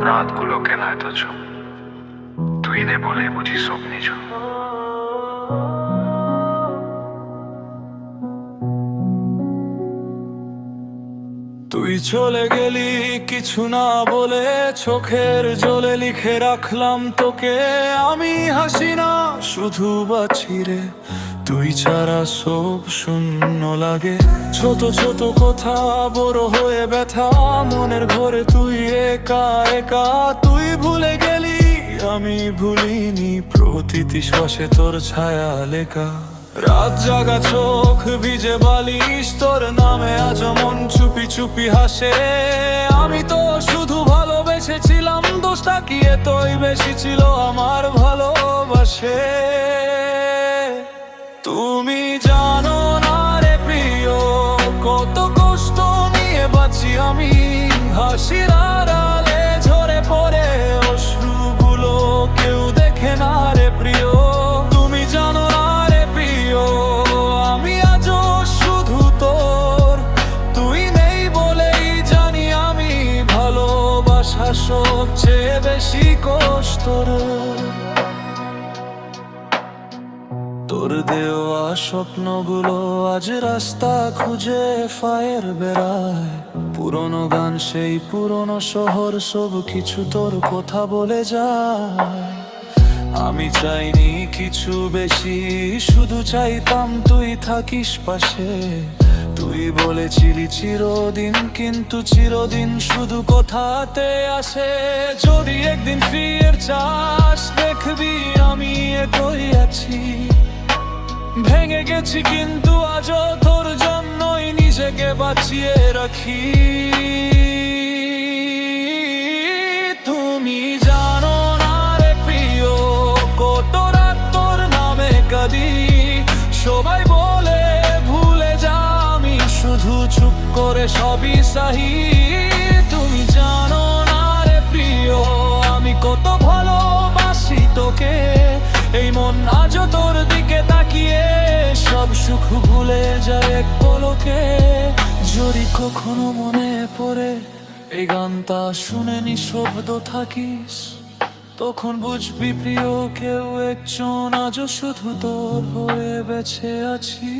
রাতগুলো কেন এত চুপ? তুই নে বলে বুঝি সব নিজ। তুই চলে গেলি কিছু না বলে, চোখের জলে লিখে রাখলাম তোকে আমি। হাসি না শুধু বাঁচি রে, তুই ছাড়া সব শূন্য লাগে। ছোট ছোট কথা বড় হয়ে ব্যথা, মনের ঘরে তুই একা একা। তুই ভুলে গেলি আমি ভুলিনি, প্রতিটি শ্বাসে তোর ছায়া লেখা। রাত জাগা চোখ ভিজে বালিশ, তোর নামে আজ মন চুপি চুপি হাসে। আমি তো শুধু ভালোবেসেছিলাম, দোষটা কি এতই বেশি ছিল আমার ভালোবাসে? তুমি জানো না রে প্রিয়, কত কষ্ট নিয়ে বাঁচি আমি। হাসির আড়ালে ঝরে পড়ে অশ্রুগুলো কেউ দেখে না রে প্রিয়। তুমি জানো না রে প্রিয়, আমি আজও শুধু তোর। তুই নেই বলেই জানি আমি ভালোবাসা সবচেয়ে বেশি কষ্ট রে। তোর দেওয়া স্বপ্নগুলো আজ রাস্তা খুঁজে ফায়ের বেড়ায়। পুরনো গান সেই পুরনো শহর, সব কিছু তোর কথা বলে যায়। আমি চাইনি কিছু বেশি, শুধু চাইতাম তুই থাকিস পাশে। তুই বলেছিলি চিরদিন, কিন্তু চিরদিন শুধু কথাতে আসে। যদি একদিন ফিরে চাস, দেখবি আমি একই আছি। ভেঙে গেছি কিন্তু আজও তোর জন্যই নিজেকে বাঁচিয়ে রাখি। তুমি জানো না রে প্রিয়, কত রাত তোর নামে কাঁদি। সবাই বলে ভুলে যা, আমি শুধু চুপ করে সবই সহি। তুমি জানো না রে প্রিয়, আমি কত ভালোবাসি তোকে। এই মন আজও তোর দিকে তাকিয়ে সব সুখ ভুলে যায় এক পলকে। যদি কখনো মনে পড়ে এই গানটা শুনে নিঃশব্দ থাকিস, তখন বুঝবি প্রিয় কেউ একজন আজও শুধু তোর হয়ে বেঁচে আছি।